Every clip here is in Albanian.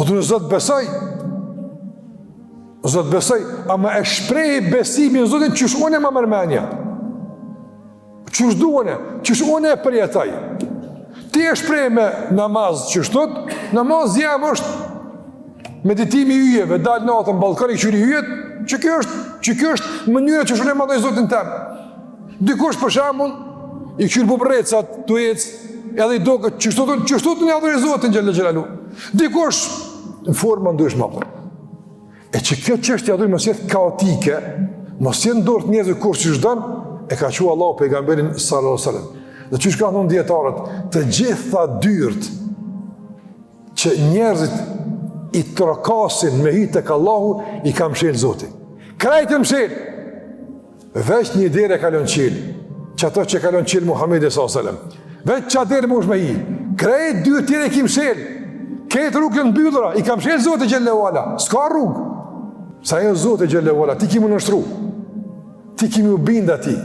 Po të në Zot besoj. Zot besoj, ama e shprehi besimin në Zotin qysh une ma mërmenja. Qysh duone, qysh une e përjetaj. Ti e shprehi me namaz qyshtot, namaz jam është meditimi yjeve, dalë natën, balkoni këqyri yjet, që kjo është mënyra që shune madhoj Zotin tem. Dikush për shembull, i këshirë bubrecat, të ecë, edhe i do këtë qështotën e adhuri Zotin gjellë gjelalu. Dikush në forma ndryshme për. E që kjo qështja adhuri mos jetë kaotike, mos jetë ndorët njerëzve kur që shdanë, e ka qua Allahu pejgamberin sallallahu alaihi wasallam. Dhe që shka thonë djetarët, të gjitha dyrt që njerëzit i trokasin me hitë tek Allahu, i ka mshelë Zoti. Krajtë mshelë, veç një dere kalon qilë, që ato që kalon qilë Muhammedi s.a.s. Veç që dere më është me hi. Krejtë dyrt tjere i ki mshelë, këtë rrugën mbyllura, i ka mshelë Zoti Gjellewala, s'ka rrugë. Sa jo Zoti Gjellewala, ti ki më nështru, ti ki më binda ti,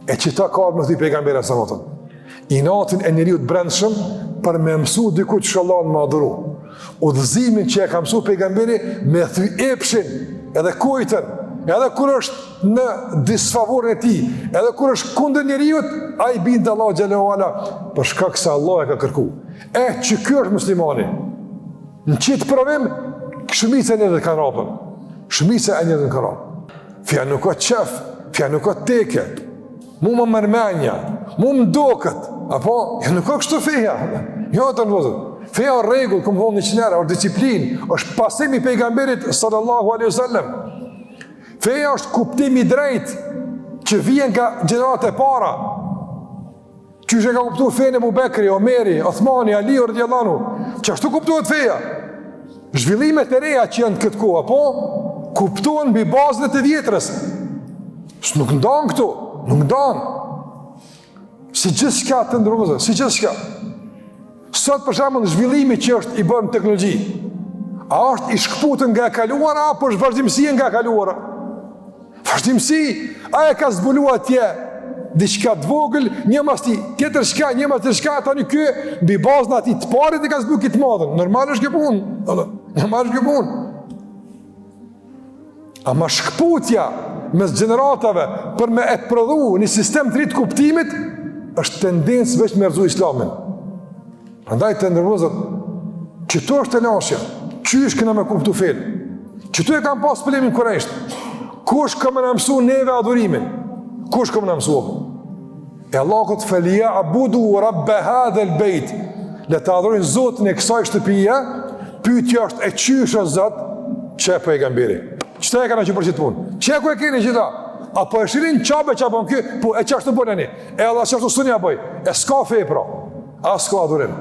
e që ta ka më thëti pejgamberi sa më thënë. I natin e njeriut brendshëm për me mësu diku që shëllan më adhuru. Udhëzimin që e ka mësu pejgamberi me thuj epshin edhe kujten, edhe kur është në disfavorin e ti, edhe kur është kundër njeriut, a i bindë Allah Gjellewala për shkak se Allah e ka kërku. Që kjo është muslimani. Në qitë provim, shumica e njëzët kanë rapën. Shumica e njëzët kanë rapën. Fja nuk o qef, fja nuk o teke, mu më mërmenja, mu më dokët, apo, ja nuk o kështu feja. Jo të nërëzët. Feja o regull, këmë thonë një qënjera, o disciplin, është pasimi pejgamberit sallallahu alaihi wasallam. Feja është kuptimi drejt që vijen nga gjenerat e para, që që ka kuptu fejnë Ebu Bekri, Omeri, Othmani, Ali, radiallahu anhu, që ashtu kuptuhet feja. Zhvillimet e reja që janë këtë kohë, apo, kuptuhen mbi bazën e të vjetrës. Së nuk ndanë këtu, nuk ndanë. Si gjithë shka të ndërëzë, si gjithë shka. Sot për shembull zhvillimi që është i bërë në teknologji, a është i shkputën nga e kaluara, apo është vazhdimësi nga e kaluara? Vazhdimësi, a e ka zbulua atje diçka të vogël, një mas ti, tjetër shka, një mas tjetër shka, tani ky, mbi bazën ati të parit i ka zbulu këtë madhen. Normal është kjo punë, normal është kjo punë. Ama shkputja mes gjeneratave për me e prodhu një sistem të rritë kuptimit, është tendencë veç me rëzu islamin. Andaj të ndërvëzët, që to është të nashja, që është këna me kuptu fel, që to e kam pas pëllimin korejsht, kush ka me në mësu neve adhurimin, kush ka me në mësu? E Allah këtë felija abudu rabbe hadhe l'bejt, le të adhurin Zotin e kësaj shtëpia, pyetja është e qysh o Zot, që e pejgamberi. Qëta e ka në që përqit punë? Që e ku e keni qëta? Apo e shirin qabe që apëm kjo, po e qashtu bënë e një, e Allah qashtu së një bëj, e s'ka fej pra, a s'ka adhurim.